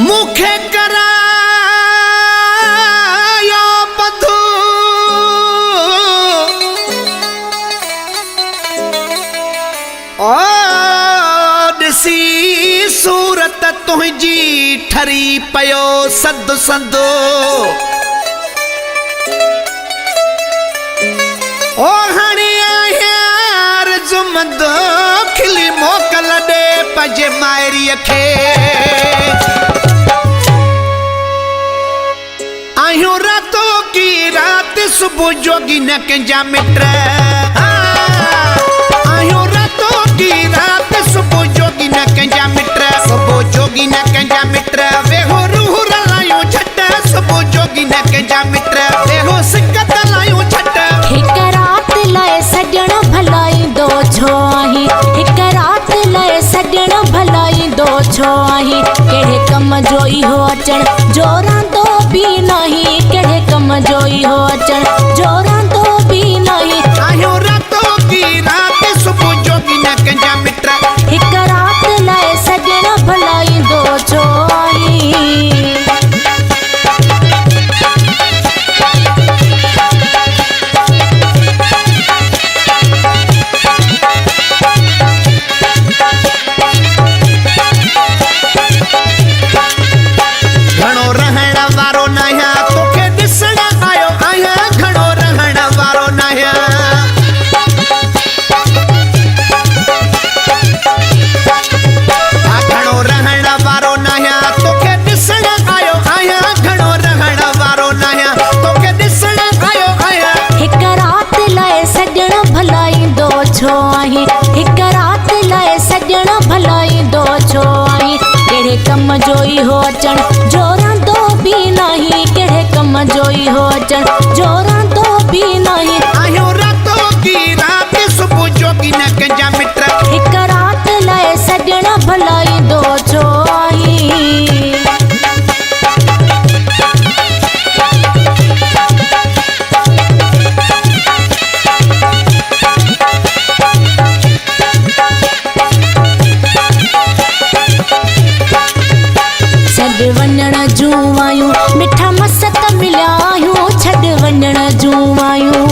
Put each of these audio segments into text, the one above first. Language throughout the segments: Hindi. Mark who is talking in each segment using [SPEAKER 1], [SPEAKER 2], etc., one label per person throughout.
[SPEAKER 1] मुखे करायो बधू सी सूरत तुझी ठरी पयो सद सदो ओ हणिया यार जुमदो खिली मोकल दे पजे मायरी खे आयो रातों की रात सुबह जोगी न कंजा मित्र आयो रातों की रात सुबह जोगी न कंजा मित्र सुबह जोगी न कंजा मित्र वे हो रूह लायो झट सुबह जोगी न कंजा मित्र वे हो सिकत लायो झट
[SPEAKER 2] एक रात लाए सजण भलाई दो छो आही एक रात लाए सजण भलाई दो छो आही केड़े कम जोई हो अचण जोरां तो भी नहीं केड़े कम जोई हो अचण जोरां तो भी नहीं
[SPEAKER 1] आयो रातों की रात सुबह जोगी न कंजा मित्र
[SPEAKER 2] एक रात लाए सजण भलाई दो छो आही एक रात लाए सजण भलाई दो छो आई केड़े कम जोई हो अचण जोरां तो भी नहीं केड़े कम जोई हो अचण जोरां तो भी नहीं
[SPEAKER 1] आयो रातों की रात सुबह जोगी न कंजा मित्र
[SPEAKER 2] एक रात लाए सजण भलाई दो छो आई छड़ वञण जूं आयूं मिठा मस्त मिलिया आयूं छड़ वञण जूं आयूं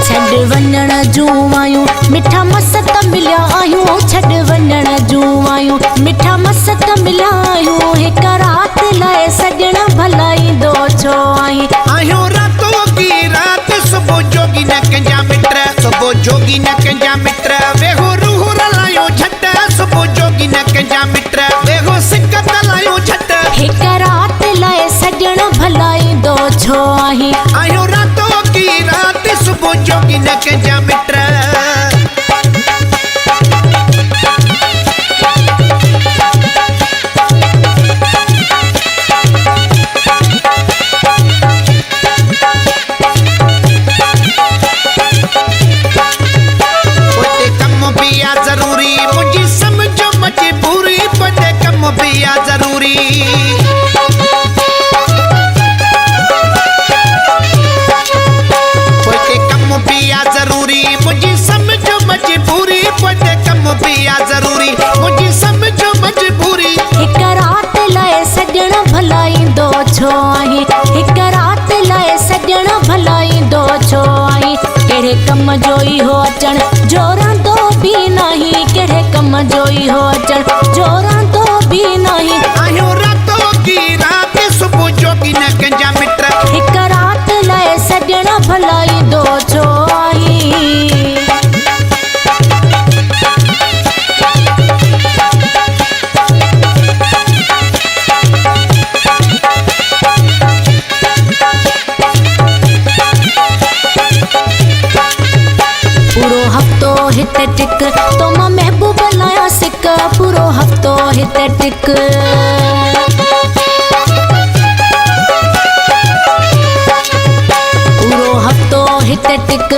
[SPEAKER 2] छड़ वञण जूं आयूं मिठा मस्त मिलिया आयूं छड़ वञण जूं आयूं मिठा मस्त मिलिया आयूं एक रात लाए सजण भलाई दो छो आई
[SPEAKER 1] आयो रातों की रात सुबह जोगी न कंजा मित्र सुबह जोगी न कंजा मित्र वे हो रूह लायो झट सुबह जोगी न कंजा मित्र वे हो सिकत लायो झट
[SPEAKER 2] एक रात लाए सजण भलाई दो छो आई
[SPEAKER 1] आयो रातों की रात सुबह जोगी न कंजा मित्र पिया जरूरी कोई कम पिया जरूरी मुझे समझो मजबूरी कोई कम पिया जरूरी मुझे समझो मजबूरी
[SPEAKER 2] एक रात लाए सजण भलाई दो छो आई एक रात लाए सजण भलाई दो छो आई केड़े कम जोई हो अचण जोरां तो भी नहीं केड़े कम जोई हो अचण जोरां तो भी नहीं
[SPEAKER 1] आयो रातों की रात सुबह जोगी न कंजा मित्र
[SPEAKER 2] एक रात लाए सजण भलाई दो छो आई पूरो हफ्तो हिते टिक तो मां महबूब लाया सिक पूरो हफ्तो हिते टिक पूरो हफ्तो हिते टिक